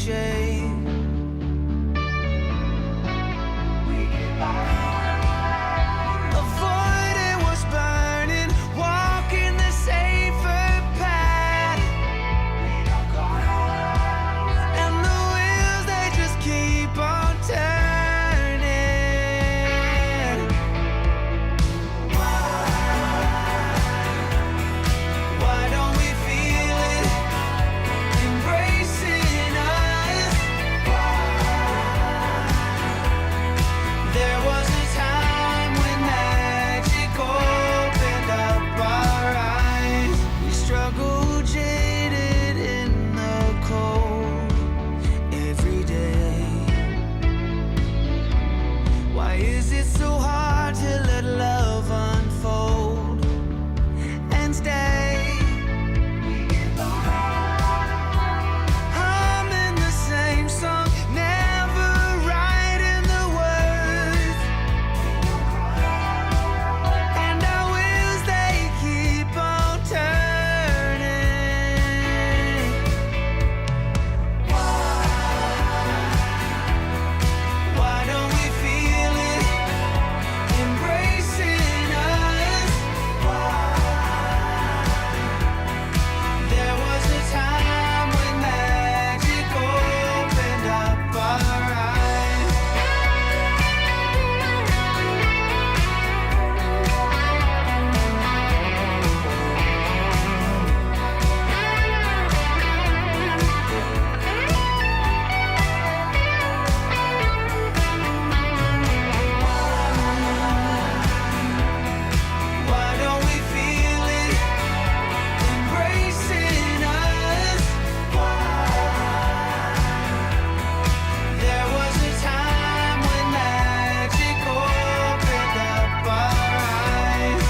shame. Avoiding what's burning, walking the safer path. And the wheels, they just keep on turning. Why don't we feel it embracing us? There was a time when magic opened up our eyes. We struggle jaded in the cold every day. Why is it so hard to let love unfold and stay? Humming the same song, never writing the words. And our wheels, they keep on turning. Why don't we feel it embracing us? There was a time when magic opened up our eyes. Why don't we feel it embracing us? There was a time when magic opened up our eyes.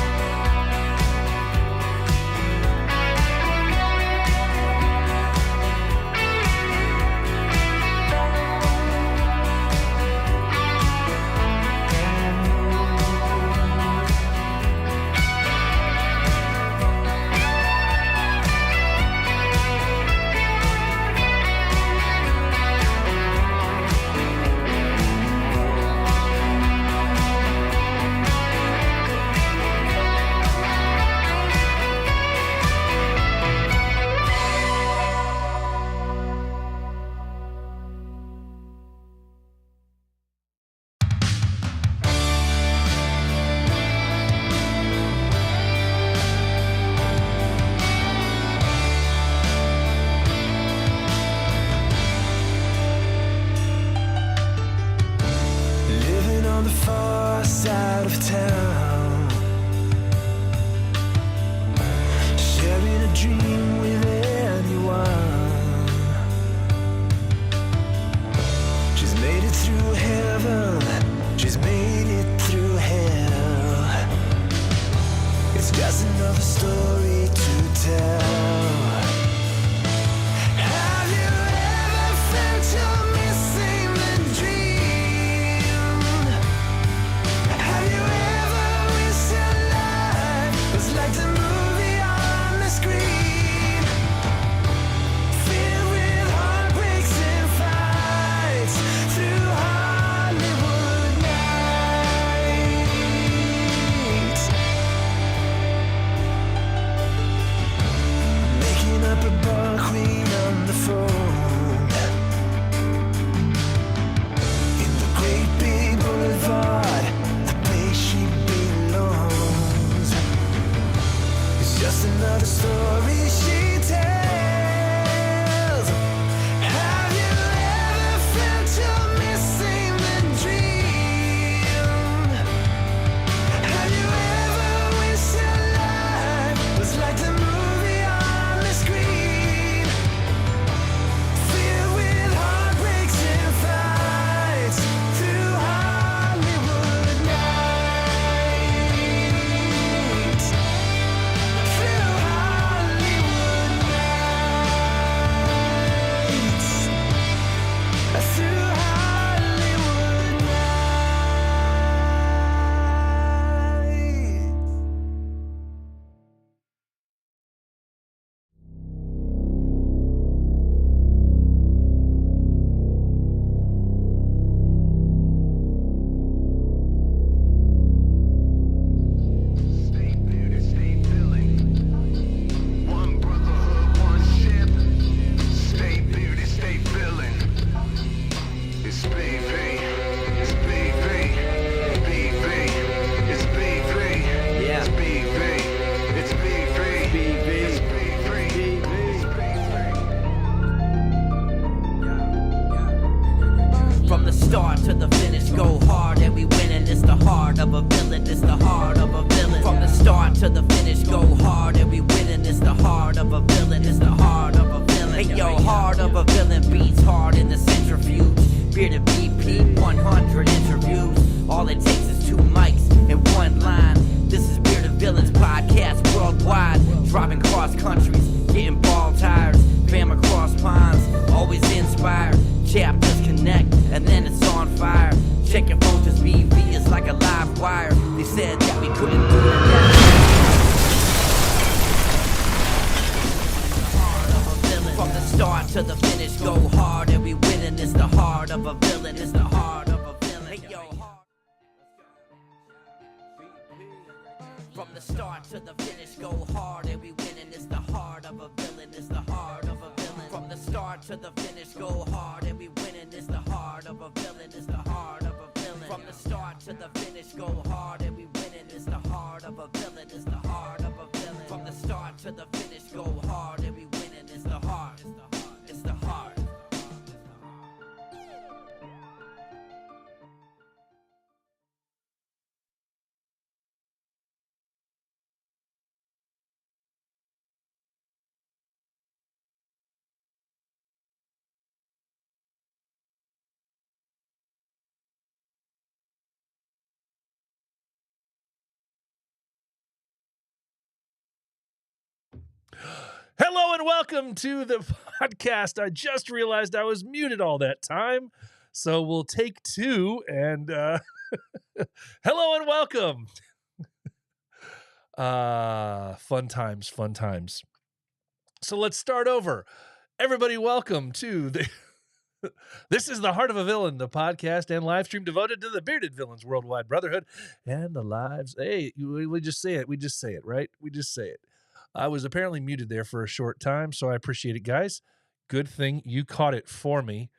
Living on the far side of town, sharing a dream with anyone. She's made it through heaven, she's made it through hell. It's just another story to tell. Have you ever felt you're missing the dream? Have you ever wished your life was like the movie on the screen? Filled with heartbreaks and fights through Hollywood nights. countries, getting ball tires, fam across ponds, always inspired. Chapters connect, and then it's on fire. Check your phone, cause BV is like a live wire. They said that we couldn't do it yet. From the start to the finish, go hard and we winning. It's the heart of a villain. It's the heart of a villain. Hey, yo, from the start to the finish, go hard and we winning. It's the heart of a villain. It's the heart of a villain. From the start to the finish, go hard and we winning. It's the heart of a villain. It's the heart of a villain. From the start to the finish, go hard and we winning. It's the heart of a villain. It's the heart of a villain. From the start to the finish, go hard and we winning. It's the heart. It's the heart. Hello and welcome to the podcast. I just realized I was muted all that time, so we'll take two and hello and welcome. Fun times. So let's start over. Everybody, welcome to the This is the Heart of a Villain, the podcast and live stream devoted to the bearded villains worldwide brotherhood and the lives. Hey, we just say it. We just say it, right? We just say it. I was apparently muted there for a short time, so I appreciate it, guys. Good thing you caught it for me.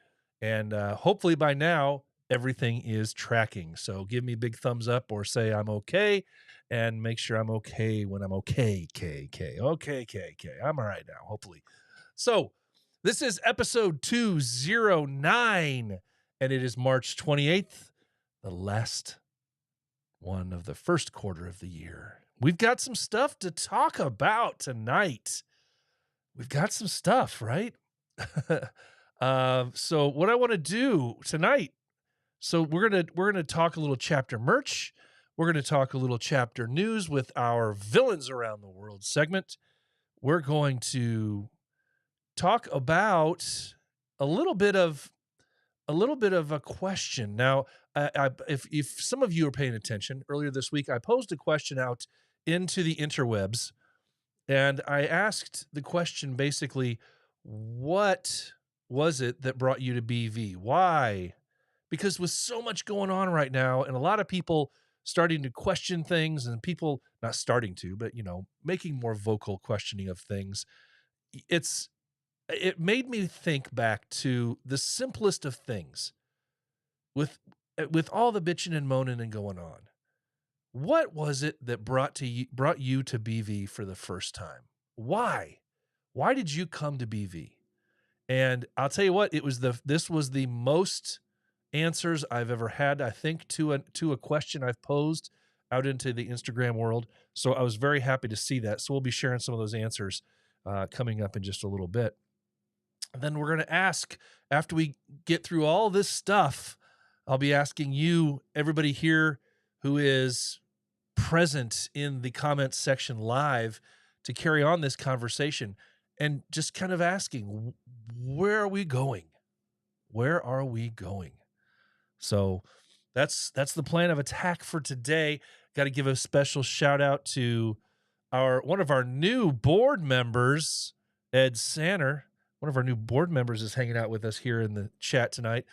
And hopefully by now, everything is tracking. So give me a big thumbs up or say I'm okay, and make sure I'm okay when I'm okay, Okay. I'm all right now, hopefully. So this is episode 209, and it is March 28th, the last one of the first quarter of the year. We've got some stuff to talk about tonight. We've got some stuff, right? So what I want to do tonight, so we're gonna talk a little chapter merch. We're gonna talk a little chapter news with our Villains Around the World segment. We're going to talk about a little bit of a question. Now, if some of you are paying attention, earlier this week I posed a question out into the interwebs, and I asked the question basically, what was it that brought you to BV? Why? Because with so much going on right now, and a lot of people starting to question things, and people not starting to, but making more vocal questioning of things, it made me think back to the simplest of things. With all the bitching and moaning and going on, what was it that brought you to BV for the first time? Why did you come to BV? And I'll tell you what, this was the most answers I've ever had, I think, to a question I've posed out into the Instagram world. So I was very happy to see that. So we'll be sharing some of those answers coming up in just a little bit. And then we're going to ask, after we get through all this stuff, I'll be asking you, everybody here who is present in the comments section live, to carry on this conversation and just kind of asking, where are we going? Where are we going? So that's the plan of attack for today. Got to give a special shout out to one of our new board members, Ed Sanner. One of our new board members is hanging out with us here in the chat tonight.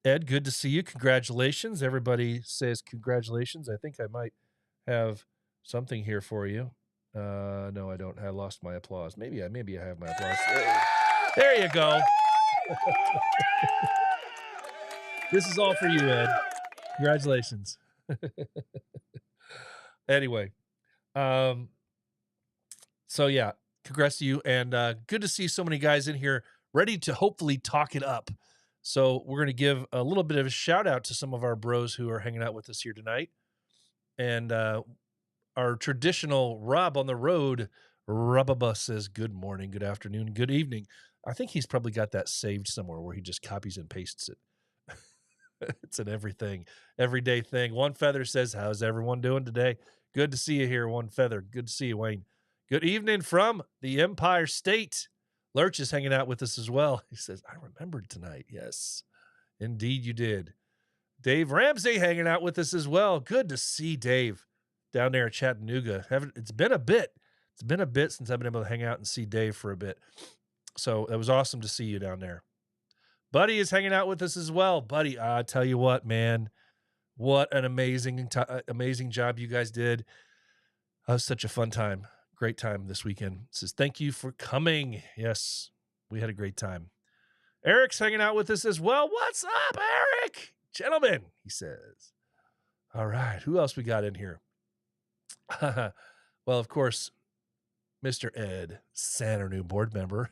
Ed, good to see you. Congratulations. Everybody says congratulations. I think I might have something here for you. No, I don't. I lost my applause. Maybe I have my applause. There you go. This is all for you, Ed. Congratulations. Anyway, so yeah, congrats to you, and good to see so many guys in here ready to hopefully talk it up. So we're going to give a little bit of a shout out to some of our bros who are hanging out with us here tonight. And our traditional Rob on the road, Rubba says, good morning, good afternoon, good evening. I think he's probably got that saved somewhere where he just copies and pastes it. It's an everyday thing. One Feather says, how's everyone doing today? Good to see you here, One Feather. Good to see you, Wayne. Good evening from the Empire State. Lurch is hanging out with us as well. He says, I remembered tonight. Yes, indeed you did. Dave Ramsey hanging out with us as well. Good to see Dave down there in Chattanooga. It's been a bit. It's been a bit since I've been able to hang out and see Dave for a bit. So it was awesome to see you down there. Buddy is hanging out with us as well. Buddy, I tell you what, man, what an amazing job you guys did. It was such a fun time. Great time this weekend. It says, thank you for coming. Yes, we had a great time. Eric's hanging out with us as well. What's up, Eric? Gentlemen, he says. All right, who else we got in here? Well, of course, Mr. Ed Saturnou, board member.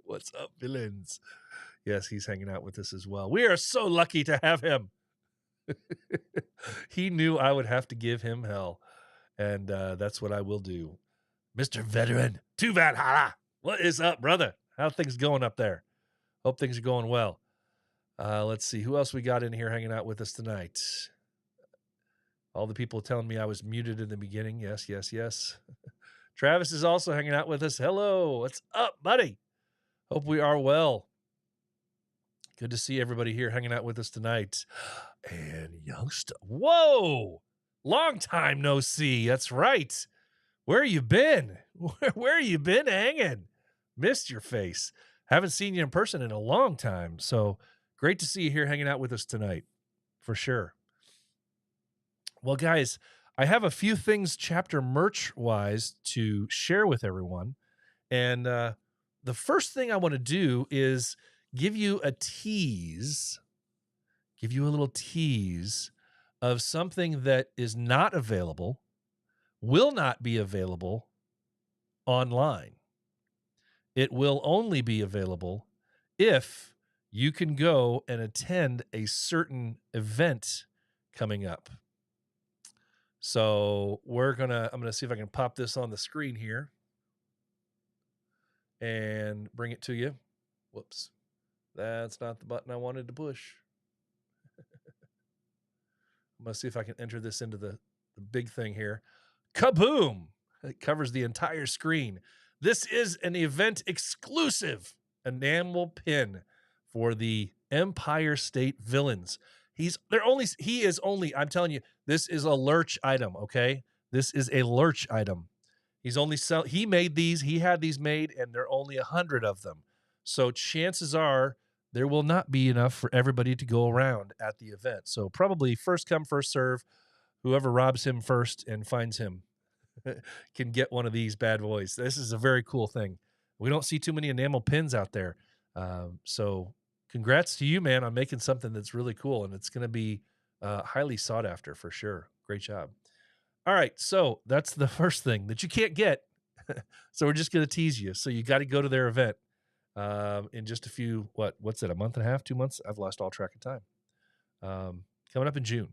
What's up, villains? Yes, he's hanging out with us as well. We are so lucky to have him. He knew I would have to give him hell, and that's what I will do. Mr. Veteran, Too Bad Hala. What is up, brother? How things going up there? Hope things are going well. Let's see. Who else we got in here hanging out with us tonight? All the people telling me I was muted in the beginning. Yes, yes, yes. Travis is also hanging out with us. Hello. What's up, buddy? Hope we are well. Good to see everybody here hanging out with us tonight. And Youngster. Whoa. Long time no see. That's right. Where you been? Where you been hanging? Missed your face. Haven't seen you in person in a long time. So great to see you here hanging out with us tonight, for sure. Well, guys, I have a few things chapter merch-wise to share with everyone. And the first thing I want to do is give you a little tease of something that is not available, will not be available online. It will only be available if you can go and attend a certain event coming up. So I'm gonna see if I can pop this on the screen here and bring it to you. Whoops. That's not the button I wanted to push. I'm gonna see if I can enter this into the big thing here. Kaboom! It covers the entire screen. This is an event exclusive enamel pin for the Empire State Villains. He is only, I'm telling you, this is a lurch item, okay? This is a lurch item. He made these, he had these made, and there are only 100 of them. So chances are there will not be enough for everybody to go around at the event. So probably first come, first serve. Whoever robs him first and finds him can get one of these bad boys. This is a very cool thing. We don't see too many enamel pins out there. So congrats to you, man, on making something that's really cool. And it's going to be highly sought after for sure. Great job. All right. So that's the first thing that you can't get. So we're just going to tease you. So you got to go to their event in just a few, what's it, a month and a half, 2 months? I've lost all track of time. Coming up in June.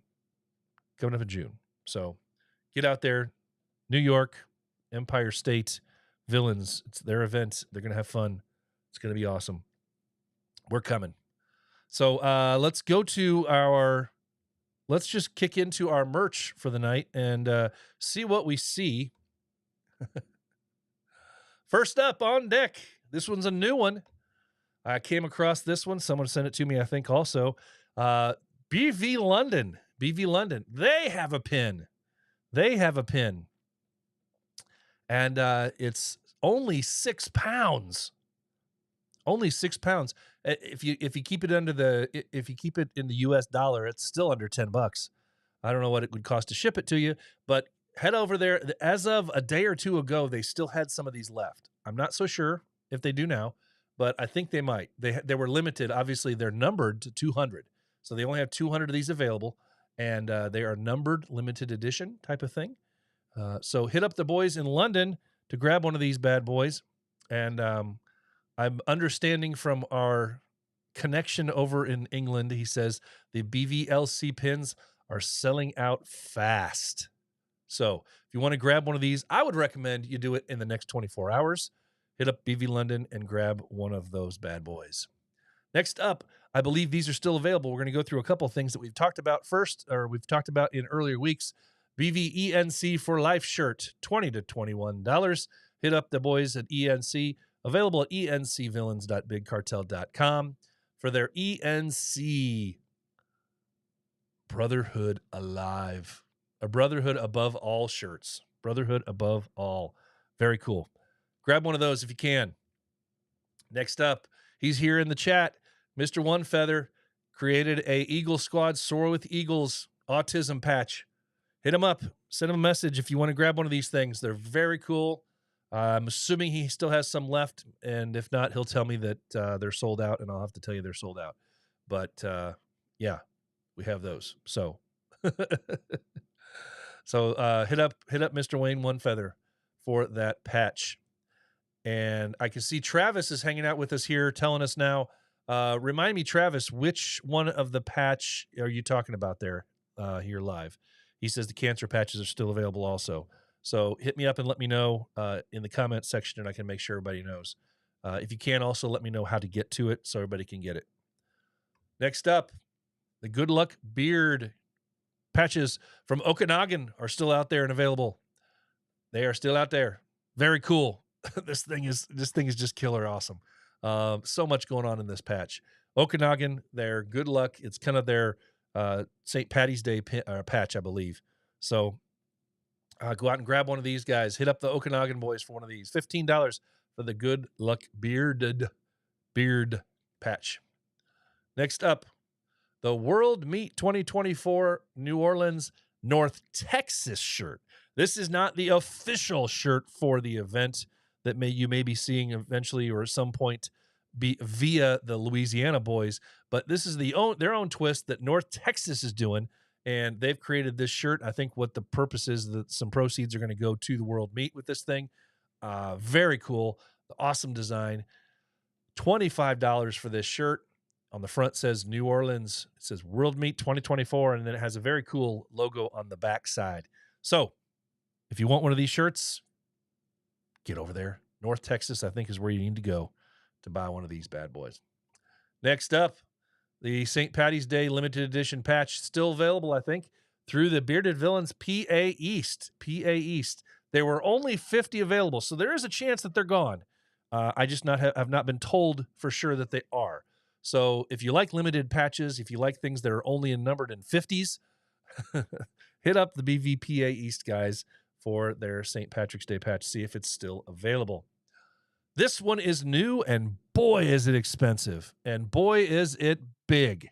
So get out there. New York, Empire State, Villains. It's their event. They're going to have fun. It's going to be awesome. We're coming. So let's just kick into our merch for the night and see what we see. First up on deck. This one's a new one. I came across this one. Someone sent it to me, I think, also. BV London. They have a pin. And it's only 6 pounds. Only 6 pounds. If you keep it in the US dollar, it's still under $10. I don't know what it would cost to ship it to you, but head over there. As of a day or two ago, they still had some of these left. I'm not so sure if they do now, but I think they might. They were limited. Obviously, they're numbered to 200, so they only have 200 of these available, and they are numbered, limited edition type of thing. So hit up the boys in London to grab one of these bad boys. And I'm understanding from our connection over in England, he says the BVLC pins are selling out fast. So if you want to grab one of these, I would recommend you do it in the next 24 hours. Hit up BV London and grab one of those bad boys. Next up, I believe these are still available. We're going to go through a couple of things that we've talked about in earlier weeks. BVENC for Life shirt, $20 to $21. Hit up the boys at ENC, available at encvillains.bigcartel.com for their ENC Brotherhood Alive. A Brotherhood Above All shirts. Brotherhood Above All. Very cool. Grab one of those if you can. Next up, he's here in the chat. Mr. One Feather created a Eagle Squad Soar with Eagles autism patch. Hit him up. Send him a message if you want to grab one of these things. They're very cool. I'm assuming he still has some left, and if not, he'll tell me that they're sold out, and I'll have to tell you they're sold out. But yeah, we have those. So, hit up Mr. Wayne One Feather for that patch. And I can see Travis is hanging out with us here, telling us now. Remind me, Travis, which one of the patch are you talking about there here live? He says the cancer patches are still available also. So hit me up and let me know in the comment section, and I can make sure everybody knows. If you can, also let me know how to get to it so everybody can get it. Next up, the Good Luck Beard patches from Okanagan are still out there and available. They are still out there. Very cool. This thing is just killer awesome. So much going on in this patch. Okanagan, their Good Luck. It's kind of their St. Patty's Day patch, I believe. So go out and grab one of these guys. Hit up the Okanagan boys for one of these. $15 for the Good Luck beard patch. Next up, the World Meat 2024 New Orleans, North Texas shirt. This is not the official shirt for the event that you may be seeing eventually or at some point be via the Louisiana boys, but this is their own twist that North Texas is doing, and they've created this shirt. I think what the purpose is that some proceeds are going to go to the World Meat with this thing. Very cool. Awesome design. $25 for this shirt. On the front says New Orleans. It says World Meat 2024, and then it has a very cool logo on the back side. So if you want one of these shirts, get over there. North Texas, I think, is where you need to go to buy one of these bad boys. Next up, the St. Patty's Day limited edition patch, still available, I think, through the Bearded Villains PA East. There were only 50 available, so there is a chance that they're gone. I just have not been told for sure that they are. So if you like limited patches, if you like things that are only numbered in 50s, hit up the BVPA East guys for their St. Patrick's Day patch. See if it's still available. This one is new, and boy, is it expensive. And boy, is it big.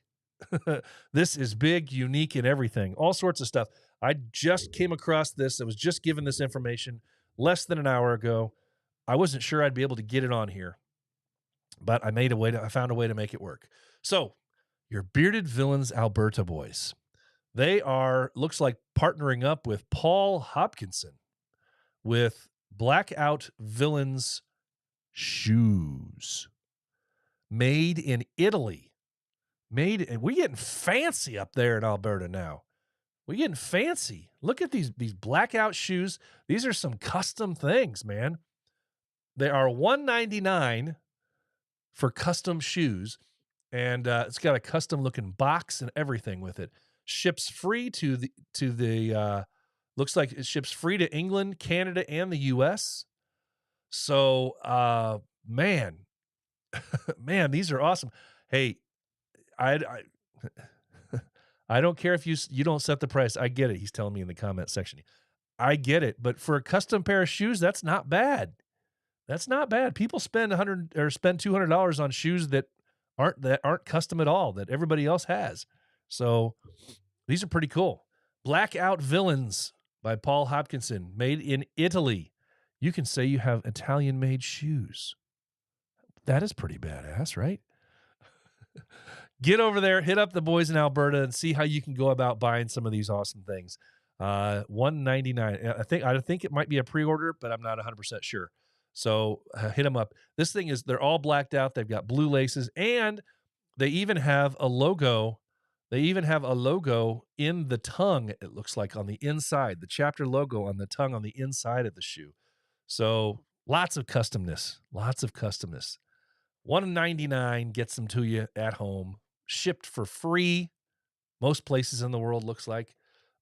This is big, unique, and everything. All sorts of stuff. I just came across this. I was just given this information less than an hour ago. I wasn't sure I'd be able to get it on here, but I found a way to make it work. So, your Bearded Villains Alberta boys. They looks like partnering up with Paul Hopkinson with Blackout Villains shoes. Made in Italy. We're getting fancy up there in Alberta now. We're getting fancy. Look at these blackout shoes. These are some custom things, man. They are $199 for custom shoes, and it's got a custom looking box and everything with it. Ships free to the looks like it ships free to England, Canada, and the US. So man, these are awesome. Hey, I I don't care if you don't set the price. I get it. He's telling me in the comment section. I get it, but for a custom pair of shoes, that's not bad. That's not bad. People spend $200 on shoes that aren't custom at all, that everybody else has. So these are pretty cool. Blackout Villains by Paul Hopkinson, made in Italy. You can say you have Italian-made shoes. That is pretty badass, right? Get over there, hit up the boys in Alberta, and see how you can go about buying some of these awesome things. $199. I think it might be a pre-order, but I'm not 100% sure. So hit them up. This thing they're all blacked out. They've got blue laces, and they even have a logo. They even have a logo in the tongue, it looks like, on the inside, the chapter logo on the tongue on the inside of the shoe. So lots of customness. $199 gets them to you at home, shipped for free. Most places in the world, looks like.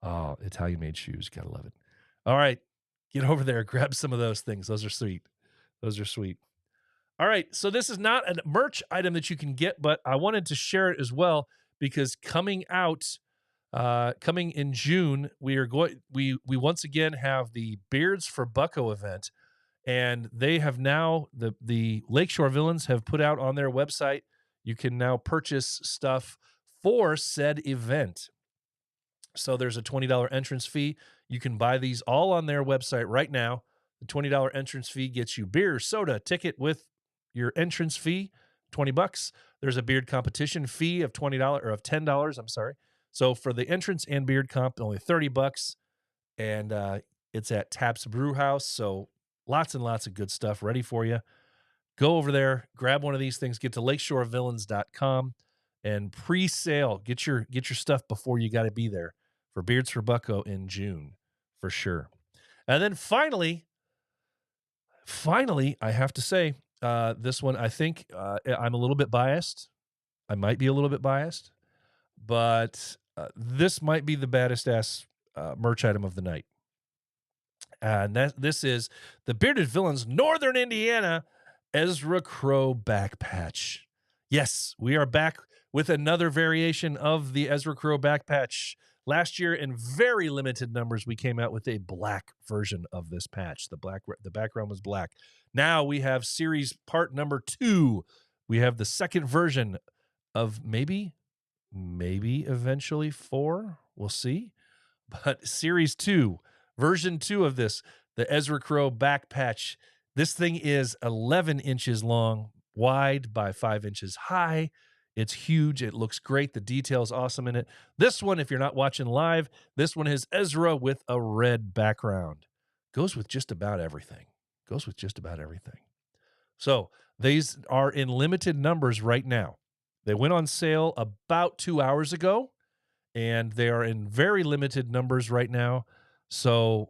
Oh, Italian made shoes. Gotta love it. All right. Get over there. Grab some of those things. Those are sweet. Those are sweet. All right. So this is not a merch item that you can get, but I wanted to share it as well because coming in June, we once again have the Beards for Bucko event. And they have now, the Lakeshore Villains have put out on their website, you can now purchase stuff for said event. So there's a $20 entrance fee. You can buy these all on their website right now. The $20 entrance fee gets you beer, soda, ticket with your entrance fee, $20. There's a beard competition fee of $20 or of $10, I'm sorry. So for the entrance and beard comp, only $30, and it's at Taps Brew House. So lots and lots of good stuff ready for you. Go over there, grab one of these things, get to lakeshorevillains.com and pre-sale. Get your stuff before you got to be there for Beards for Bucko in June for sure. And then finally, I have to say, this one, I think I'm a little bit biased. I might be a little bit biased, but this might be the baddest ass merch item of the night. And this is the Bearded Villains Northern Indiana Ezra Crow back patch. Yes, we are back with another variation of the Ezra Crow back patch. Last year, in very limited numbers, we came out with a black version of this patch. The background was black. Now we have series part number 2. We have the second version of maybe eventually 4. We'll see. But series 2, version 2 of this, the Ezra Crow back patch. This thing is 11 inches long, wide by 5 inches high. It's huge. It looks great. The detail's awesome in it. This one, if you're not watching live, this one is Ezra with a red background. Goes with just about everything. So these are in limited numbers right now. They went on sale about 2 hours ago, and they are in very limited numbers right now. So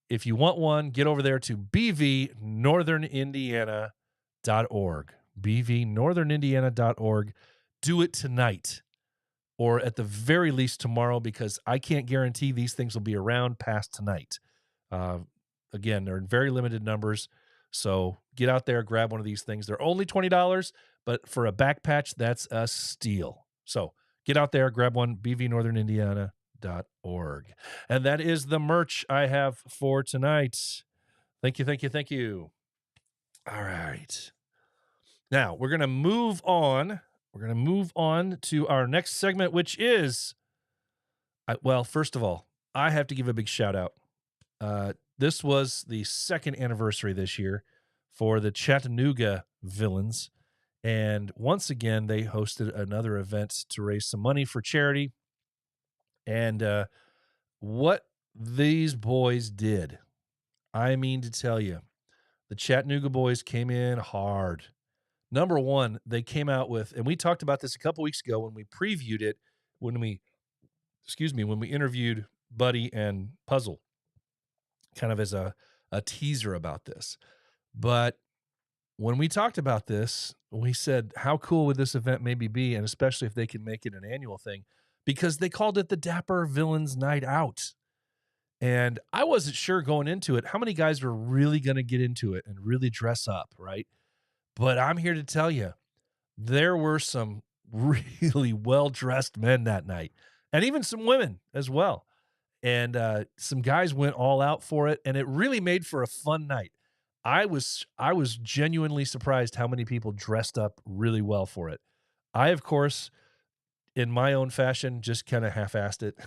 if you want one, get over there to bvnorthernindiana.org. bvnorthernindiana.org. Do it tonight, or at the very least tomorrow, because I can't guarantee these things will be around past tonight. Again, they're in very limited numbers. So get out there, grab one of these things. They're only $20, but for a back patch, that's a steal. So get out there, grab one, bvnorthernindiana.org. And that is the merch I have for tonight. Thank you. All right. Now, we're going to move on. To our next segment, which is, first of all, I have to give a big shout out. This was the second anniversary this year for the Chattanooga Villains. And once again, they hosted another event to raise some money for charity. And what these boys did, I mean to tell you, the Chattanooga boys came in hard. Number one, they came out with, and we talked about this a couple weeks ago when we previewed it, when we interviewed Buddy and Puzzle, kind of as a teaser about this. But when we talked about this, we said, how cool would this event maybe be? And especially if they can make it an annual thing, because they called it the Dapper Villains Night Out. And I wasn't sure going into it how many guys were really going to get into it and really dress up, right? But I'm here to tell you, there were some really well-dressed men that night, and even some women as well. And some guys went all out for it, and it really made for a fun night. I was genuinely surprised how many people dressed up really well for it. I, of course, in my own fashion, just kind of half-assed it.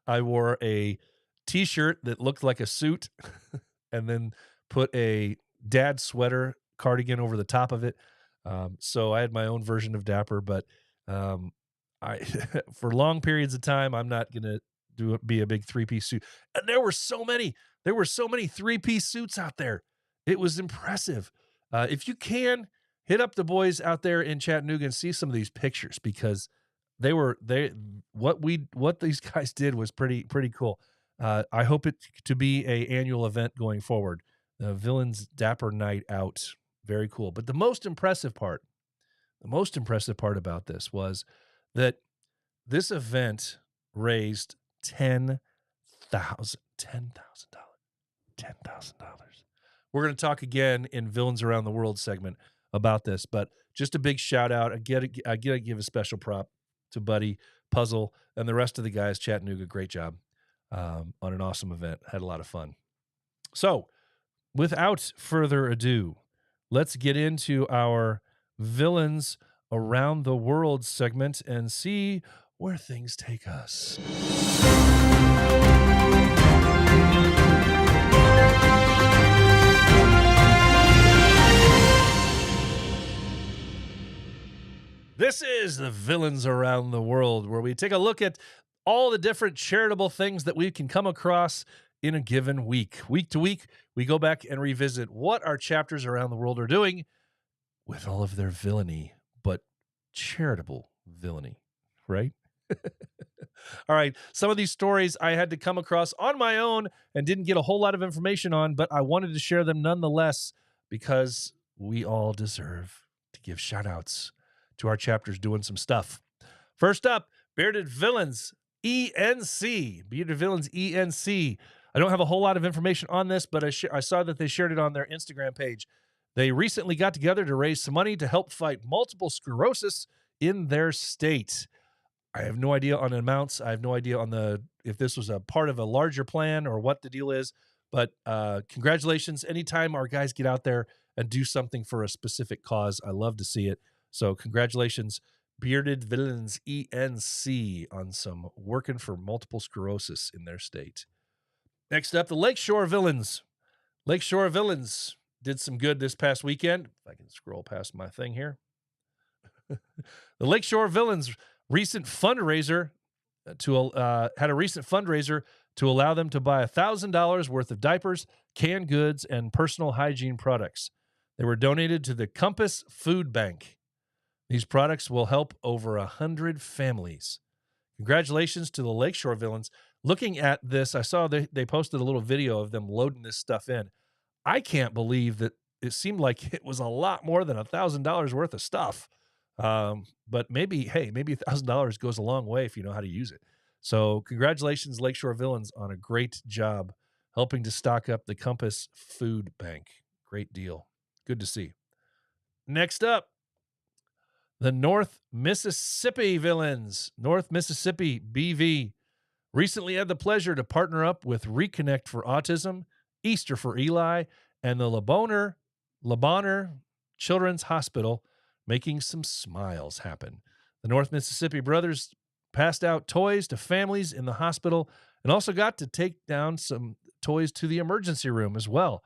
I wore a T-shirt that looked like a suit and then put a dad sweater cardigan over the top of it. So I had my own version of Dapper, but I for long periods of time, I'm not going to be a big 3-piece suit. And there were so many 3-piece suits out there. It was impressive. If you can, hit up the boys out there in Chattanooga and see some of these pictures, because what these guys did was pretty cool. I hope it to be a annual event going forward. The Villains Dapper Night Out. Very cool. But the most impressive part about this was that this event raised $10,000. We're going to talk again in Villains Around the World segment about this, but just a big shout out. I gotta give a special prop to Buddy, Puzzle, and the rest of the guys. Chattanooga, great job on an awesome event. Had a lot of fun. So, without further ado, let's get into our Villains Around the World segment and see where things take us. This is the Villains Around the World, where we take a look at all the different charitable things that we can come across in a given week. Week to week, we go back and revisit what our chapters around the world are doing with all of their villainy, but charitable villainy, right? All right, some of these stories I had to come across on my own and didn't get a whole lot of information on, but I wanted to share them nonetheless because we all deserve to give shout outs to our chapters doing some stuff. First up, Bearded Villains ENC. Bearded Villains ENC. I don't have a whole lot of information on this, but I saw that they shared it on their Instagram page. They recently got together to raise some money to help fight multiple sclerosis in their state. I have no idea on amounts. I have no idea on if this was a part of a larger plan or what the deal is, but congratulations. Anytime our guys get out there and do something for a specific cause, I love to see it. So congratulations, Bearded Villains ENC, on some working for multiple sclerosis in their state. Next up, the Lakeshore Villains. Lakeshore Villains did some good this past weekend. If I can scroll past my thing here. The Lakeshore Villains recent fundraiser had a recent fundraiser to allow them to buy $1,000 worth of diapers, canned goods, and personal hygiene products. They were donated to the Compass Food Bank. These products will help over 100 families. Congratulations to the Lakeshore Villains. Looking at this, I saw they posted a little video of them loading this stuff in. I can't believe that it seemed like it was a lot more than $1,000 worth of stuff. But maybe $1,000 goes a long way if you know how to use it. So congratulations, Lakeshore Villains, on a great job helping to stock up the Compass Food Bank. Great deal. Good to see. Next up, the North Mississippi Villains. North Mississippi BV recently had the pleasure to partner up with Reconnect for Autism, Easter for Eli, and the LeBonner Children's Hospital, making some smiles happen. The North Mississippi brothers passed out toys to families in the hospital and also got to take down some toys to the emergency room as well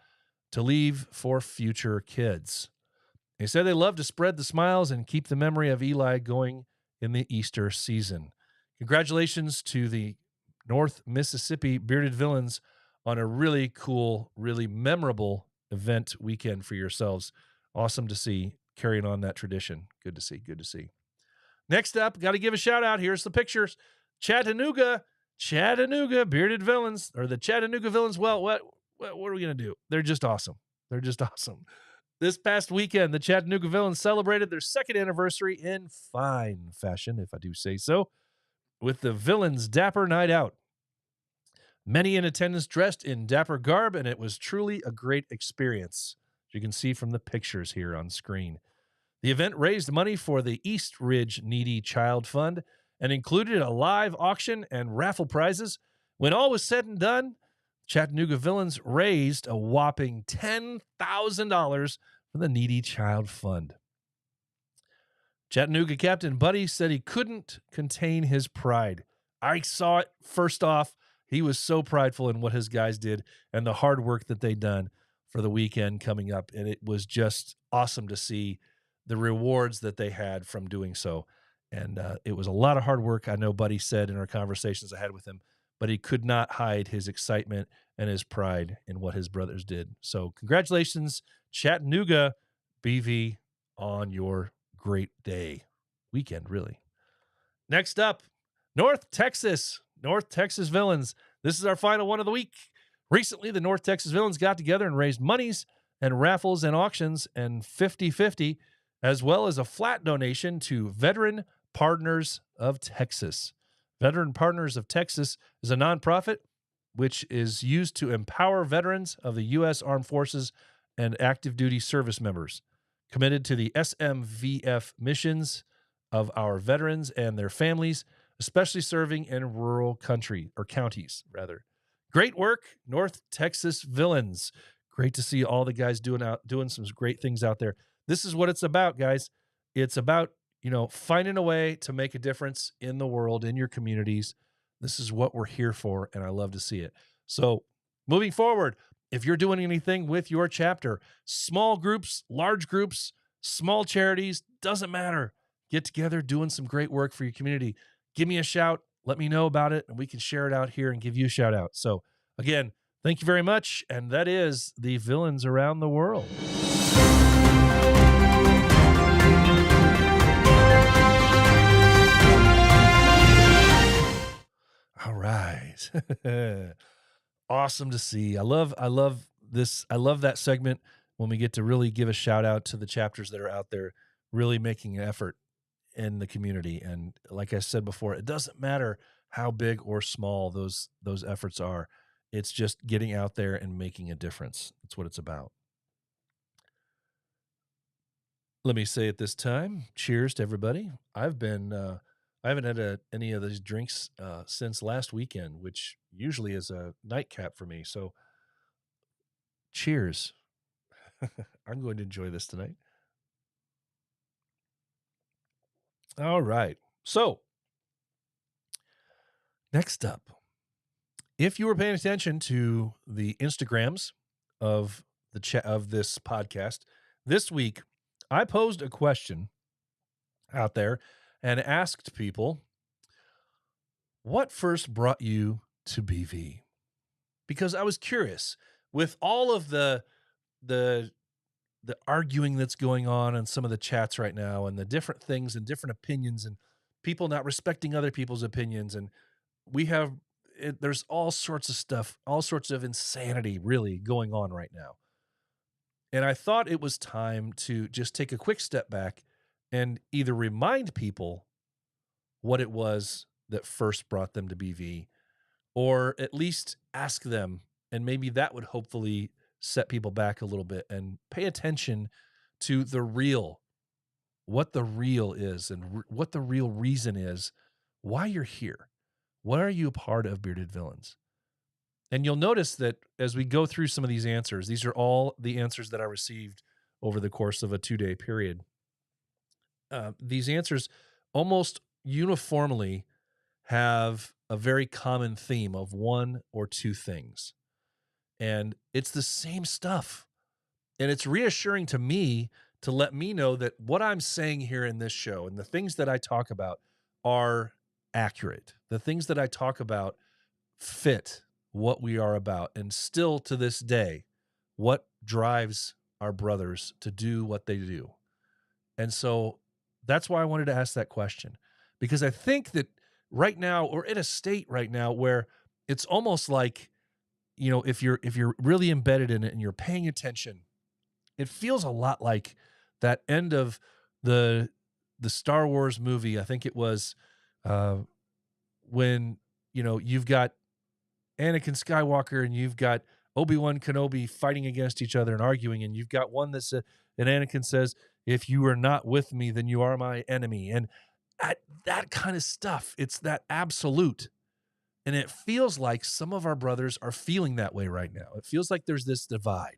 to leave for future kids. They said they love to spread the smiles and keep the memory of Eli going in the Easter season. Congratulations to the North Mississippi Bearded Villains on a really cool, really memorable event weekend for yourselves. Awesome to see, carrying on that tradition. Good to see, good to see. Next up, got to give a shout out. Here's the pictures. Chattanooga Bearded Villains, or the Chattanooga Villains. Well, what are we going to do? They're just awesome. They're just awesome. This past weekend, the Chattanooga Villains celebrated their second anniversary in fine fashion, if I do say so, with the Villains Dapper Night Out. Many in attendance dressed in dapper garb, and it was truly a great experience, as you can see from the pictures here on screen. The event raised money for the East Ridge Needy Child Fund and included a live auction and raffle prizes. When all was said and done, Chattanooga Villains raised a whopping $10,000 for the Needy Child Fund. Chattanooga Captain Buddy said he couldn't contain his pride. I saw it first off. He was so prideful in what his guys did and the hard work that they done for the weekend coming up. And it was just awesome to see the rewards that they had from doing so. And it was a lot of hard work. I know Buddy said in our conversations I had with him, but he could not hide his excitement and his pride in what his brothers did. So congratulations, Chattanooga BV, on your great day. Weekend, really. Next up, North Texas Villains. This is our final one of the week. Recently, the North Texas Villains got together and raised monies and raffles and auctions and 50-50, as well as a flat donation to Veteran Partners of Texas. Veteran Partners of Texas is a nonprofit which is used to empower veterans of the U.S. Armed Forces and active duty service members, committed to the SMVF missions of our veterans and their families, especially serving in rural country or counties, rather. Great work, North Texas Villains. Great to see all the guys doing some great things out there. This is what it's about, guys. It's about, finding a way to make a difference in the world, in your communities. This is what we're here for, and I love to see it. So, moving forward, if you're doing anything with your chapter, small groups, large groups, small charities, doesn't matter. Get together doing some great work for your community. Give me a shout. Let me know about it, and we can share it out here and give you a shout out. So, again, thank you very much. And that is the Villains Around the World. All right. Awesome to see. I love this. I love that segment when we get to really give a shout out to the chapters that are out there really making an effort in the community. And like I said before, it doesn't matter how big or small those efforts are. It's just getting out there and making a difference. That's what it's about. Let me say at this time, cheers to everybody. I haven't had any of these drinks since last weekend, which usually is a nightcap for me. So, cheers. I'm going to enjoy this tonight. All right. So, next up, if you were paying attention to the Instagrams of of this podcast this week, I posed a question out there and asked people, what first brought you to BV? Because I was curious with all of the arguing that's going on in some of the chats right now, and the different things and different opinions, and people not respecting other people's opinions, and there's all sorts of stuff, all sorts of insanity really going on right now. And I thought it was time to just take a quick step back and either remind people what it was that first brought them to BV, or at least ask them, and maybe that would hopefully set people back a little bit and pay attention to what the real is, and what the real reason is, why you're here. Why are you a part of Bearded Villains? And you'll notice that as we go through some of these answers, these are all the answers that I received over the course of a 2-day period. These answers almost uniformly have a very common theme of one or two things. And it's the same stuff. And it's reassuring to me to let me know that what I'm saying here in this show and the things that I talk about are accurate. The things that I talk about fit what we are about. And still to this day, what drives our brothers to do what they do. And so that's why I wanted to ask that question, because I think that right now, or in a state right now where it's almost like, if you're really embedded in it and you're paying attention, it feels a lot like that end of the Star Wars movie. I think it was when, you've got Anakin Skywalker and you've got Obi-Wan Kenobi fighting against each other and arguing, and you've got one that's and Anakin says, "If you are not with me, then you are my enemy." And that kind of stuff, it's that absolute. And it feels like some of our brothers are feeling that way right now. It feels like there's this divide.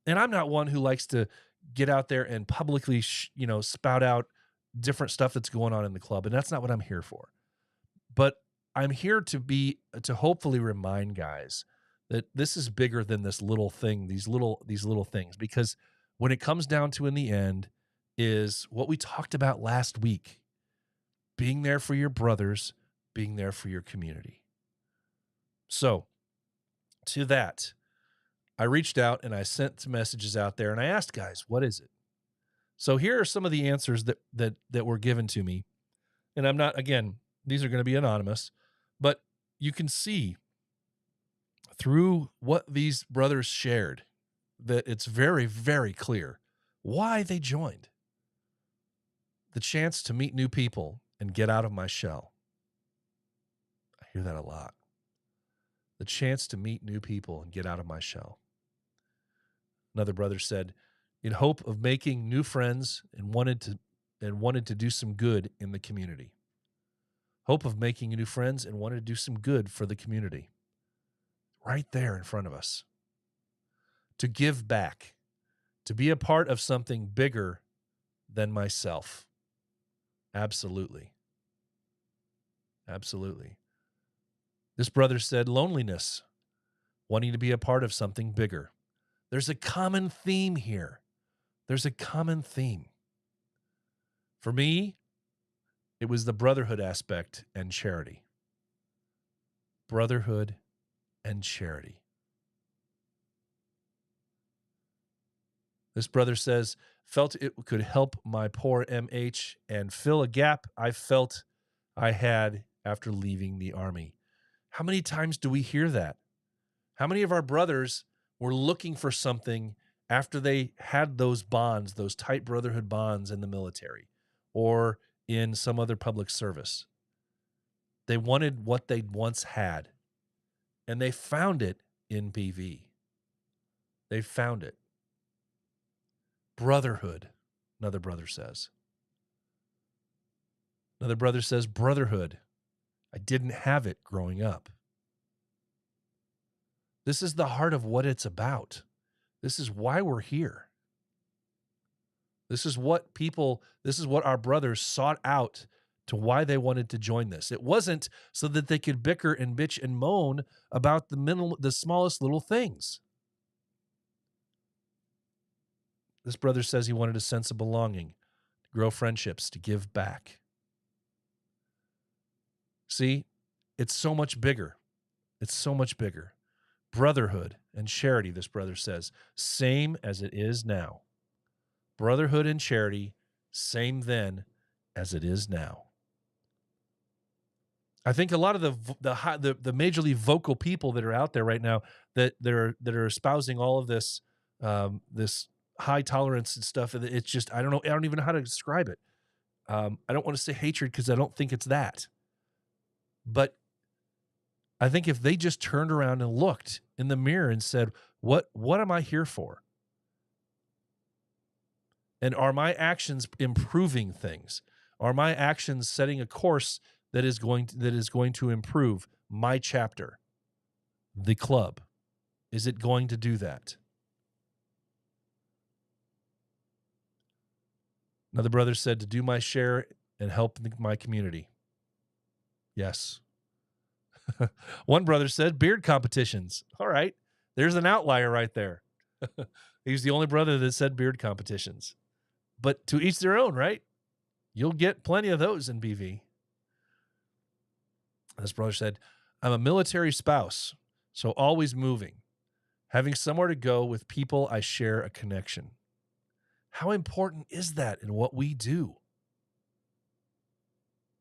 And I'm not one who likes to get out there and publicly, spout out different stuff that's going on in the club. And that's not what I'm here for. But I'm here to hopefully remind guys that this is bigger than this little thing, these little things. Because when it comes down to in the end is what we talked about last week, being there for your brothers, being there for your community. So to that, I reached out and I sent some messages out there and I asked guys, what is it? So here are some of the answers that were given to me. And I'm not, again, these are going to be anonymous, but you can see through what these brothers shared that it's very, very clear why they joined. The chance to meet new people and get out of my shell. hear that a lot. The chance to meet new people and get out of my shell. Another brother said, in hope of making new friends and wanted to do some good in the community. Hope of making new friends and wanted to do some good for the community. Right there in front of us. To give back. To be a part of something bigger than myself. Absolutely. Absolutely. This brother said loneliness. Wanting to be a part of something bigger. There's a common theme here. There's a common theme. For me, it was the brotherhood aspect and charity. Brotherhood and charity. This brother says, felt it could help my poor MH and fill a gap I felt I had after leaving the Army. How many times do we hear that? How many of our brothers were looking for something after they had those bonds, those tight brotherhood bonds in the military or in some other public service? They wanted what they'd once had, and they found it in BV. They found it. Brotherhood, another brother says. Another brother says, brotherhood. I didn't have it growing up. This is the heart of what it's about. This is why we're here. This is what our brothers sought out to why they wanted to join this. It wasn't so that they could bicker and bitch and moan about the smallest little things. This brother says he wanted a sense of belonging, to grow friendships, to give back. See, it's so much bigger. It's so much bigger. Brotherhood and charity, this brother says, same as it is now. Brotherhood and charity, same then as it is now. I think a lot of the majorly vocal people that are out there right now that are espousing all of this this high tolerance and stuff, it's just I don't even know how to describe it. I don't want to say hatred because I don't think it's that. But I think if they just turned around and looked in the mirror and said, what am I here for? And are my actions improving things? Are my actions setting a course that is going to improve my chapter, the club? Is it going to do that? Another brother said to do my share and help my community. Yes. One brother said beard competitions. All right. There's an outlier right there. He's the only brother that said beard competitions. But to each their own, right? You'll get plenty of those in BV. This brother said, I'm a military spouse, so always moving, having somewhere to go with people I share a connection. How important is that in what we do?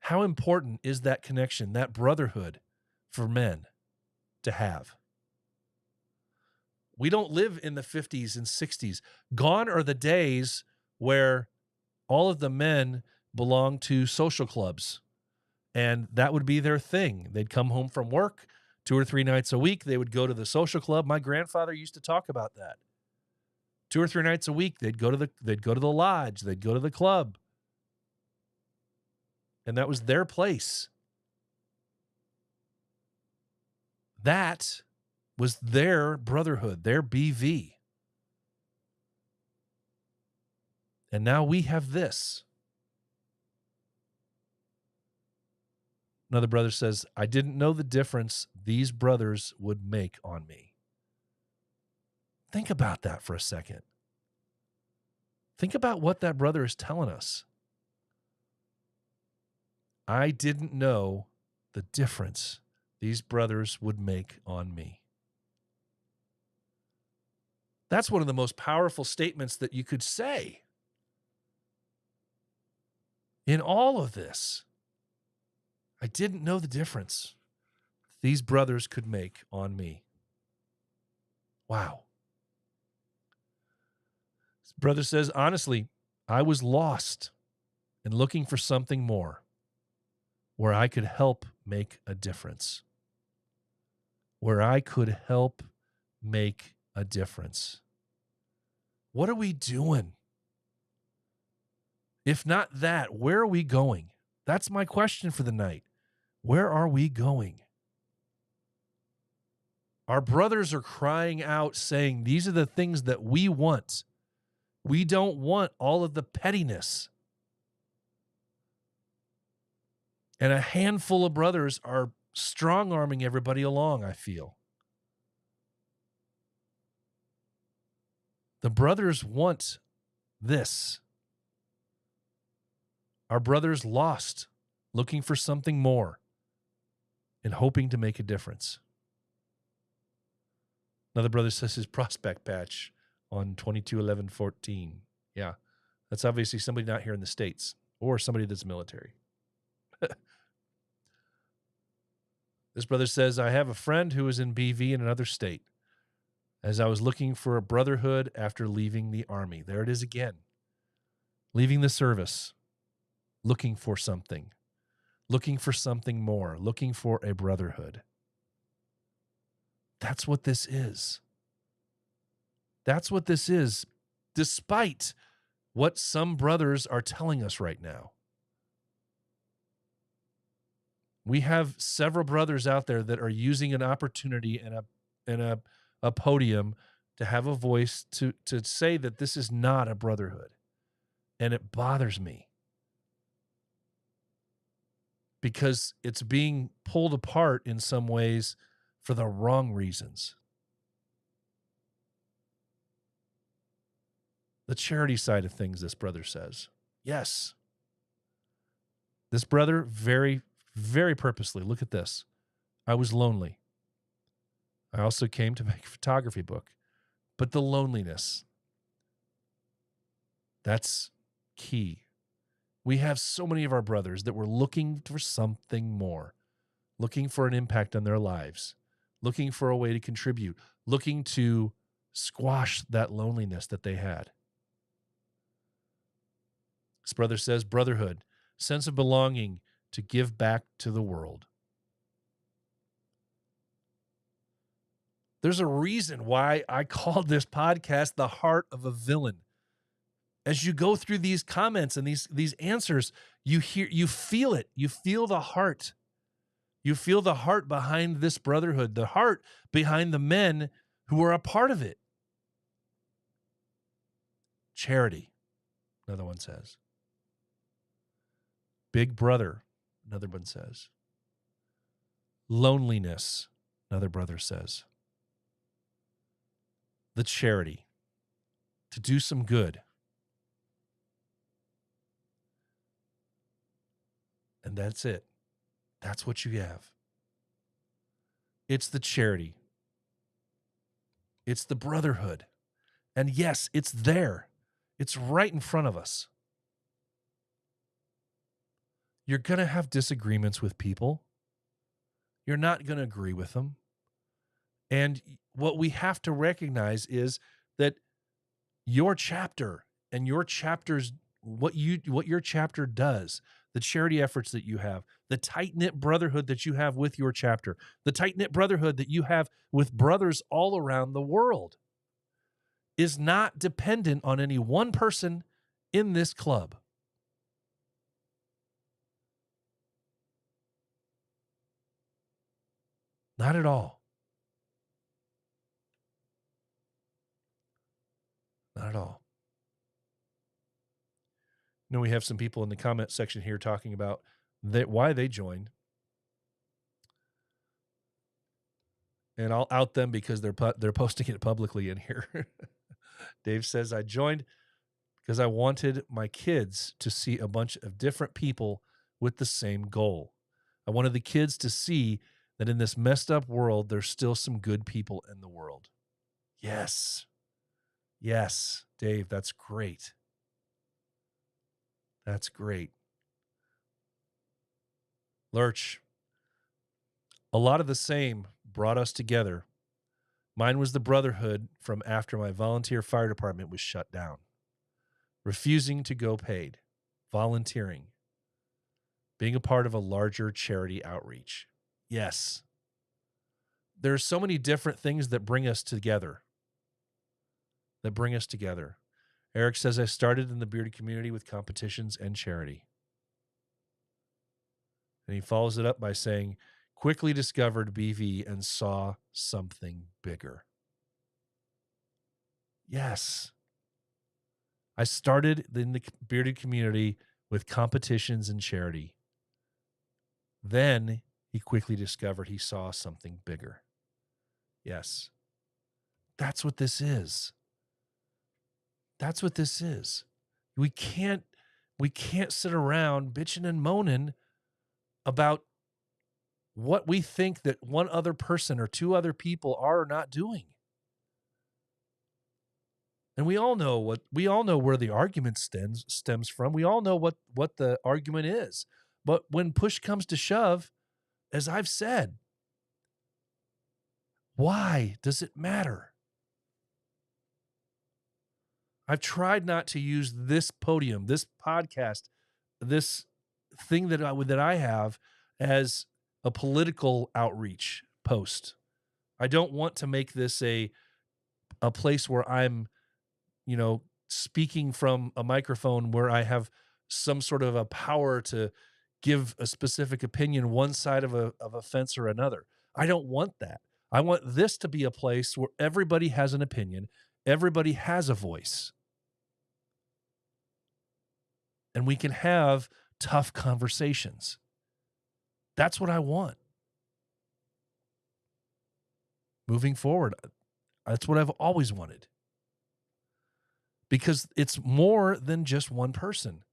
How important is that connection, that brotherhood for men to have? We don't live in the 50s and 60s. Gone are the days where all of the men belonged to social clubs, and that would be their thing. They'd come home from work 2 or 3 nights a week. They would go to the social club. My grandfather used to talk about that. 2 or 3 nights a week, they'd go to the lodge, they'd go to the club. And that was their place. That was their brotherhood, their BV. And now we have this. Another brother says, I didn't know the difference these brothers would make on me. Think about that for a second. Think about what that brother is telling us. I didn't know the difference these brothers would make on me. That's one of the most powerful statements that you could say in all of this. I didn't know the difference these brothers could make on me. Wow. This brother says, honestly, I was lost and looking for something more. where I could help make a difference. Where I could help make a difference. What are we doing? If not that, where are we going? That's my question for the night. Where are we going? Our brothers are crying out saying, these are the things that we want. We don't want all of the pettiness. And a handful of brothers are strong-arming everybody along, I feel. The brothers want this. Our brothers lost, looking for something more and hoping to make a difference. Another brother says his prospect patch on 22/11/14. Yeah, that's obviously somebody not here in the States or somebody that's military. This brother says, I have a friend who is in BV in another state. As I was looking for a brotherhood after leaving the Army. There it is again. Leaving the service. Looking for something. Looking for something more. Looking for a brotherhood. That's what this is. That's what this is, despite what some brothers are telling us right now. We have several brothers out there that are using an opportunity and a podium to have a voice to say that this is not a brotherhood. And it bothers me because it's being pulled apart in some ways for the wrong reasons. The charity side of things, this brother says. Yes. This brother, very, very purposely, look at this. I was lonely. I also came to make a photography book. But the loneliness, that's key. We have so many of our brothers that were looking for something more, looking for an impact on their lives, looking for a way to contribute, looking to squash that loneliness that they had. This brother says, brotherhood, sense of belonging to give back to the world. There's a reason why I called this podcast The Heart of a Villain. As you go through these comments and these answers, you feel it. You feel the heart. You feel the heart behind this brotherhood, the heart behind the men who are a part of it. Charity, another one says. Big brother, another one says. Loneliness, another brother says. The charity, to do some good. And that's it. That's what you have. It's the charity. It's the brotherhood. And yes, it's there. It's right in front of us. You're going to have disagreements with people. You're not going to agree with them. And what we have to recognize is that your chapter and your chapters, what your chapter does, the charity efforts that you have, the tight-knit brotherhood that you have with your chapter, the tight-knit brotherhood that you have with brothers all around the world is not dependent on any one person in this club. Not at all. Not at all. You know, we have some people in the comment section here talking about why they joined. And I'll out them because they're posting it publicly in here. Dave says, I joined because I wanted my kids to see a bunch of different people with the same goal. I wanted the kids to see that in this messed up world, there's still some good people in the world. Yes. Yes, Dave, that's great. That's great. Lurch, a lot of the same brought us together. Mine was the brotherhood from after my volunteer fire department was shut down. Refusing to go paid. Volunteering. being a part of a larger charity outreach. Yes. There's so many different things that bring us together. Eric says, I started in the bearded community with competitions and charity. And he follows it up by saying, quickly discovered BV and saw something bigger. Yes. I started in the bearded community with competitions and charity. Then he quickly discovered he saw something bigger. Yes. That's what this is. That's what this is. We can't sit around bitching and moaning about what we think that one other person or two other people are or not doing. And we all know where the argument stems from. We all know what the argument is. But when push comes to shove, as I've said, why does it matter? I've tried not to use this podium, this podcast, this thing that I have as a political outreach post. I don't want to make this a place where I'm, speaking from a microphone where I have some sort of a power to give a specific opinion one side of a fence or another. I don't want that. I want this to be a place where everybody has an opinion, everybody has a voice. And we can have tough conversations. That's what I want. Moving forward, that's what I've always wanted. Because it's more than just one person.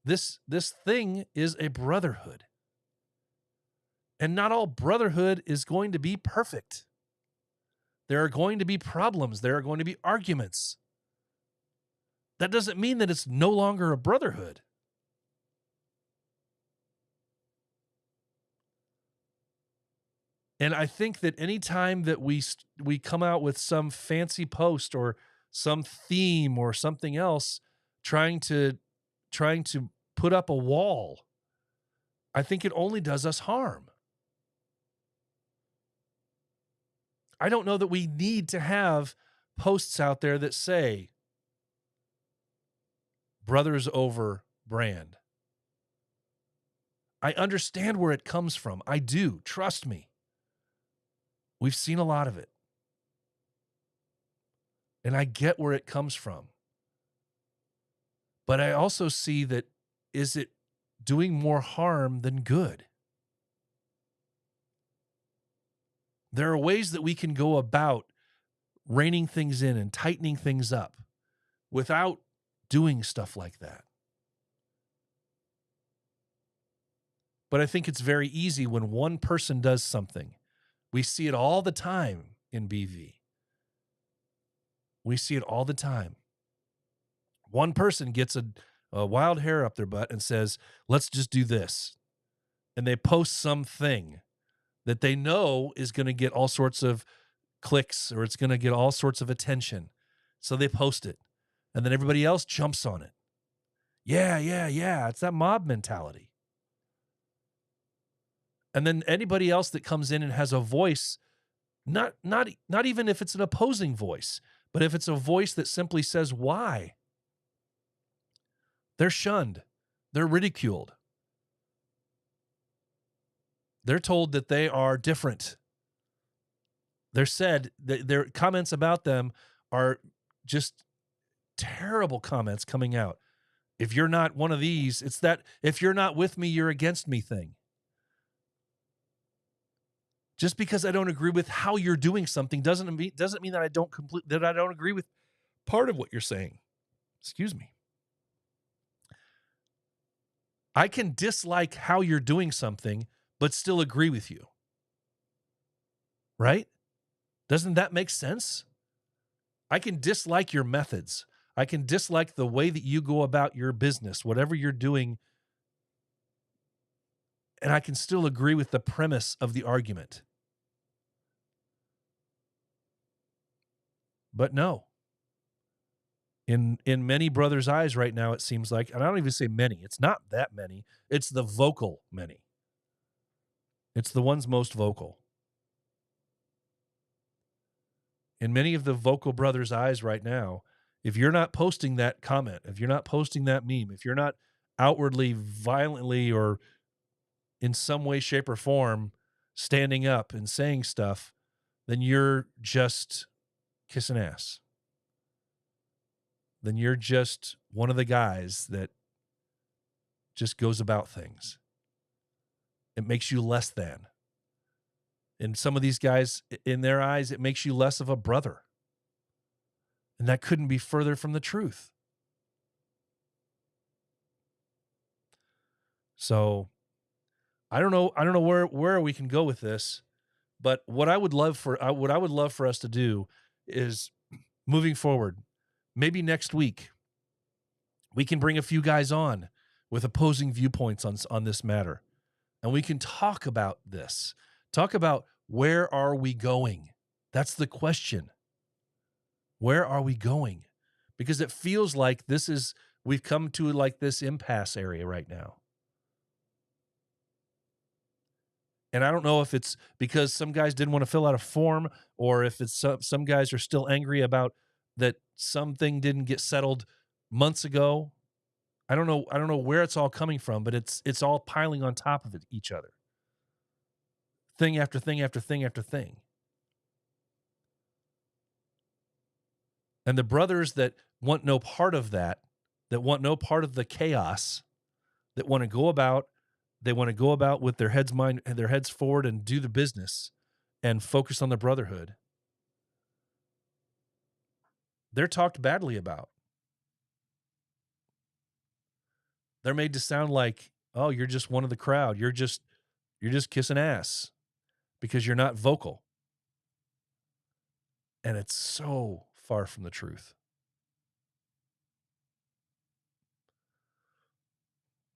This thing is a brotherhood. And not all brotherhood is going to be perfect. There are going to be problems. There are going to be arguments. That doesn't mean that it's no longer a brotherhood. And I think that anytime that we come out with some fancy post or some theme or something else, trying to put up a wall, I think it only does us harm. I don't know that we need to have posts out there that say brothers over brand. I understand where it comes from. I do. Trust me. We've seen a lot of it. And I get where it comes from. But I also see that, is it doing more harm than good? There are ways that we can go about reining things in and tightening things up without doing stuff like that. But I think it's very easy when one person does something. We see it all the time in BV. We see it all the time. One person gets a wild hair up their butt and says, let's just do this. And they post something that they know is going to get all sorts of clicks or it's going to get all sorts of attention. So they post it. And then everybody else jumps on it. Yeah. It's that mob mentality. And then anybody else that comes in and has a voice, not even if it's an opposing voice, but if it's a voice that simply says why, they're shunned. They're ridiculed. They're told that they are different. They're said that their comments about them are just terrible comments coming out. If you're not one of these, it's that if you're not with me, you're against me thing. Just because I don't agree with how you're doing something doesn't mean that I don't agree with part of what you're saying. Excuse me. I can dislike how you're doing something, but still agree with you. Right? Doesn't that make sense? I can dislike your methods. I can dislike the way that you go about your business, whatever you're doing, and I can still agree with the premise of the argument. But no. In many brothers' eyes right now, it seems like, and I don't even say many, it's not that many, it's the vocal many. It's the ones most vocal. In many of the vocal brothers' eyes right now, if you're not posting that comment, if you're not posting that meme, if you're not outwardly, violently, or in some way, shape, or form standing up and saying stuff, then you're just kissing ass. Then you're just one of the guys that just goes about things. It makes you less than. And some of these guys, in their eyes, it makes you less of a brother. And that couldn't be further from the truth. So I don't know where we can go with this, but what I would love for us to do is, moving forward, maybe next week, we can bring a few guys on with opposing viewpoints on this matter. And we can talk about this. Talk about, where are we going? That's the question. Where are we going? Because it feels like we've come to like this impasse area right now. And I don't know if it's because some guys didn't want to fill out a form, or if it's some guys are still angry about that something didn't get settled months ago. I don't know where it's all coming from, but it's all piling on top of each other. Thing after thing after thing after thing. And the brothers that want no part of that want no part of the chaos, that want to go about with their heads forward and do the business and focus on the brotherhood, they're talked badly about. They're made to sound like, oh, you're just one of the crowd. You're just kissing ass because you're not vocal. And it's so far from the truth.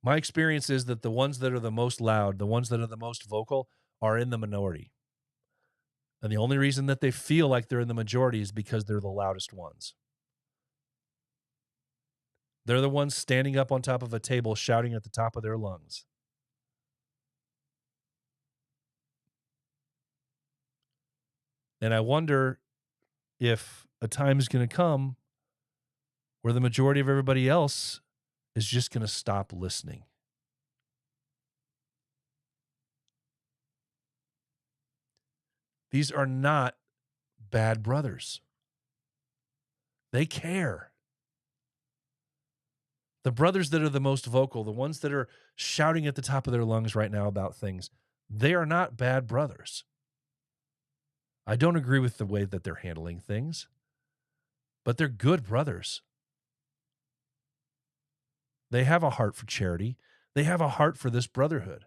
My experience is that the ones that are the most loud, the ones that are the most vocal, are in the minority. And the only reason that they feel like they're in the majority is because they're the loudest ones. They're the ones standing up on top of a table shouting at the top of their lungs. And I wonder if a time is going to come where the majority of everybody else is just going to stop listening. These are not bad brothers. They care. The brothers that are the most vocal, the ones that are shouting at the top of their lungs right now about things, they are not bad brothers. I don't agree with the way that they're handling things, but they're good brothers. They have a heart for charity. They have a heart for this brotherhood.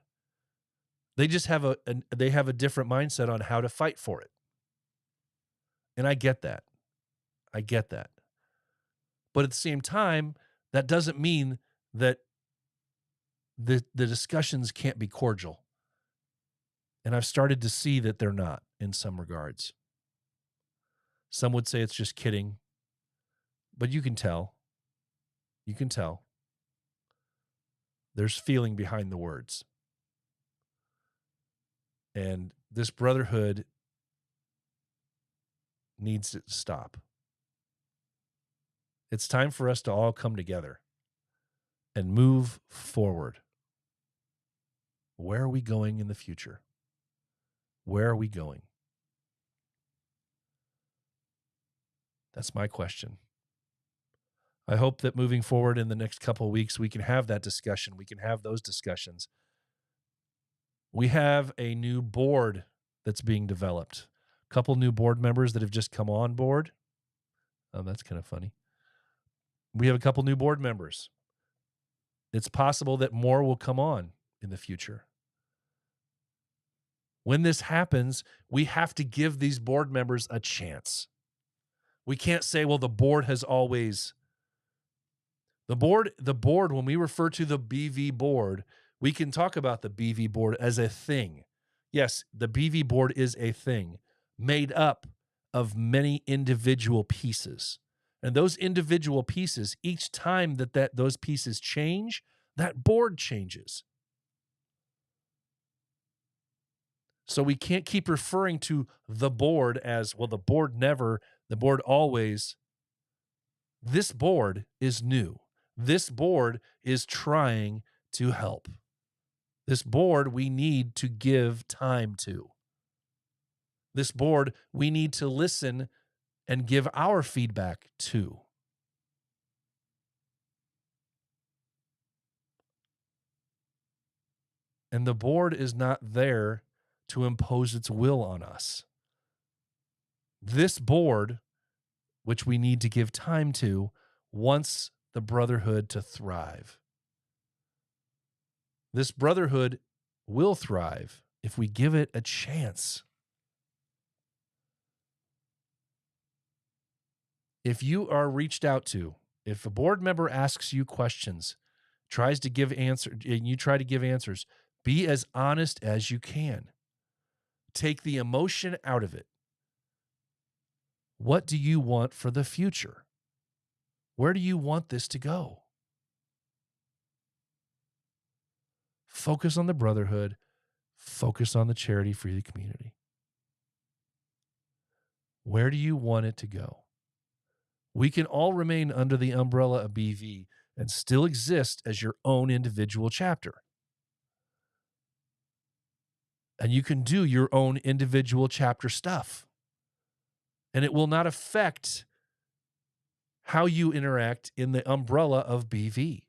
They just have a different mindset on how to fight for it. And I get that. But at the same time, that doesn't mean that the discussions can't be cordial. And I've started to see that they're not in some regards. Some would say it's just kidding, but you can tell. You can tell. There's feeling behind the words. And this brotherhood needs to stop. It's time for us to all come together and move forward. Where are we going in the future? Where are we going? That's my question. I hope that moving forward in the next couple of weeks, we can have that discussion. We can have those discussions. We have a new board that's being developed. A couple new board members that have just come on board. Oh, that's kind of funny. We have a couple new board members. It's possible that more will come on in the future. When this happens, we have to give these board members a chance. We can't say, well, the board has always... The board, when we refer to the BV board, we can talk about the BV board as a thing. Yes, the BV board is a thing made up of many individual pieces. And those individual pieces, each time that those pieces change, that board changes. So we can't keep referring to the board as, well, the board never, the board always. This board is new. This board is trying to help. This board we need to give time to. This board we need to listen and give our feedback to. And the board is not there to impose its will on us. This board, which we need to give time to, wants the brotherhood to thrive. This brotherhood will thrive if we give it a chance. If you are reached out to, if a board member asks you questions, tries to give answers, and you try to give answers, be as honest as you can. Take the emotion out of it. What do you want for the future? Where do you want this to go? Focus on the brotherhood. Focus on the charity for the community. Where do you want it to go? We can all remain under the umbrella of BV and still exist as your own individual chapter. And you can do your own individual chapter stuff. And it will not affect how you interact in the umbrella of BV.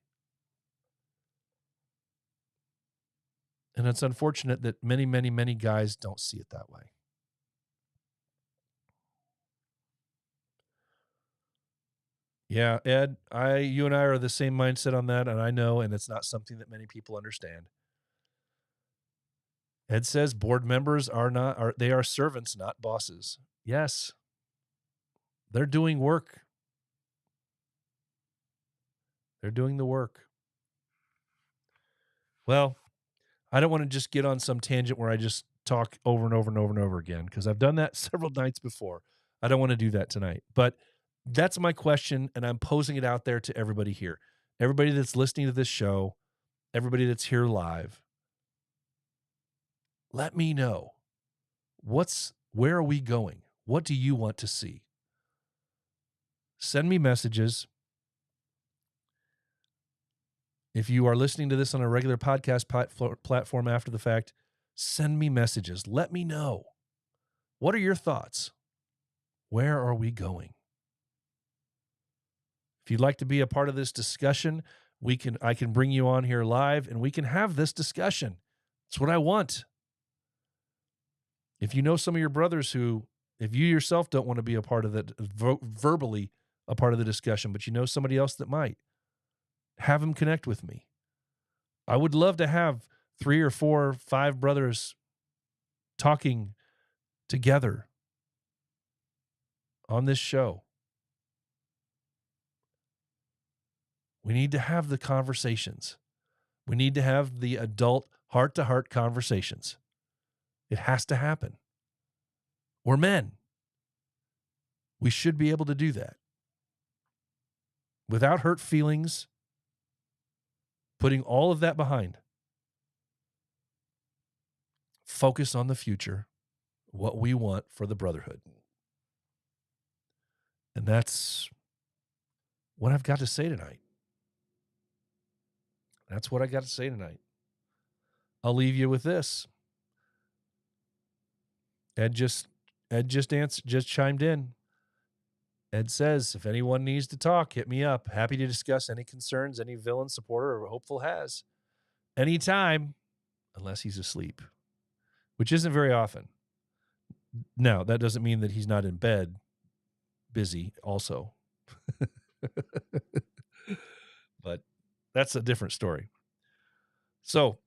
And it's unfortunate that many, many, many guys don't see it that way. Yeah, Ed, you and I are the same mindset on that, and I know, and it's not something that many people understand. Ed says board members they are servants, not bosses. Yes. They're doing work. They're doing the work. Well, I don't want to just get on some tangent where I just talk over and over and over and over again, because I've done that several nights before. I don't want to do that tonight. But that's my question, and I'm posing it out there to everybody here. Everybody that's listening to this show, everybody that's here live, let me know. Where are we going? What do you want to see? Send me messages. If you are listening to this on a regular podcast platform after the fact, send me messages. Let me know. What are your thoughts? Where are we going? If you'd like to be a part of this discussion, I can bring you on here live and we can have this discussion. That's what I want. If you know some of your brothers if you yourself don't want to be a part of that, verbally a part of the discussion, but you know somebody else that might, have them connect with me. I would love to have 3 or 4 or 5 brothers talking together on this show. We need to have the conversations. We need to have the adult heart-to-heart conversations. It has to happen. We're men. We should be able to do that without hurt feelings, putting all of that behind. Focus on the future, what we want for the brotherhood. And that's what I've got to say tonight. That's what I got to say tonight. I'll leave you with this. Ed just chimed in. Ed says, if anyone needs to talk, hit me up. Happy to discuss any concerns any villain supporter or hopeful has. Anytime, unless he's asleep, which isn't very often. Now, that doesn't mean that he's not in bed, busy also. But that's a different story. So,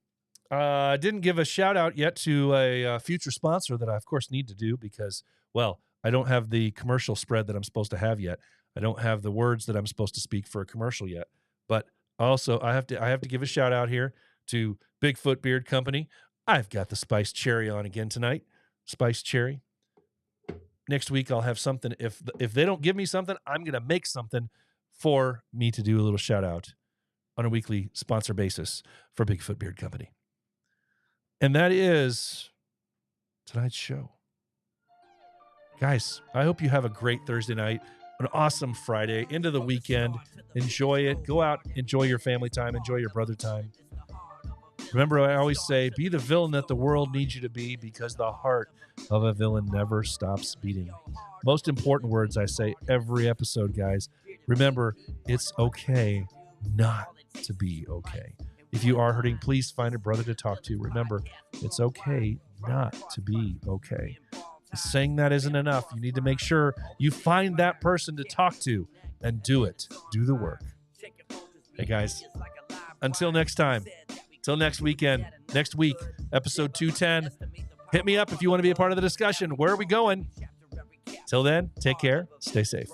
I didn't give a shout out yet to a future sponsor that I, of course, need to do because, well, I don't have the commercial spread that I'm supposed to have yet. I don't have the words that I'm supposed to speak for a commercial yet. But also, I have to give a shout out here to Bigfoot Beard Company. I've got the spiced cherry on again tonight. Spiced cherry. next week I'll have something. If they don't give me something, I'm going to make something for me to do a little shout out on a weekly sponsor basis for Bigfoot Beard Company. And that is tonight's show. Guys, I hope you have a great Thursday night, an awesome Friday, into the weekend. Enjoy it. Go out, enjoy your family time, enjoy your brother time. Remember, I always say, be the villain that the world needs you to be, because the heart of a villain never stops beating. Most important words I say every episode, guys. Remember, it's okay not to be okay. If you are hurting, please find a brother to talk to. Remember, it's okay not to be okay. Saying that isn't enough. You need to make sure you find that person to talk to and do it. Do the work. Hey, guys, until next time, till next weekend, next week, episode 210. Hit me up if you want to be a part of the discussion. Where are we going? Till then, take care. Stay safe.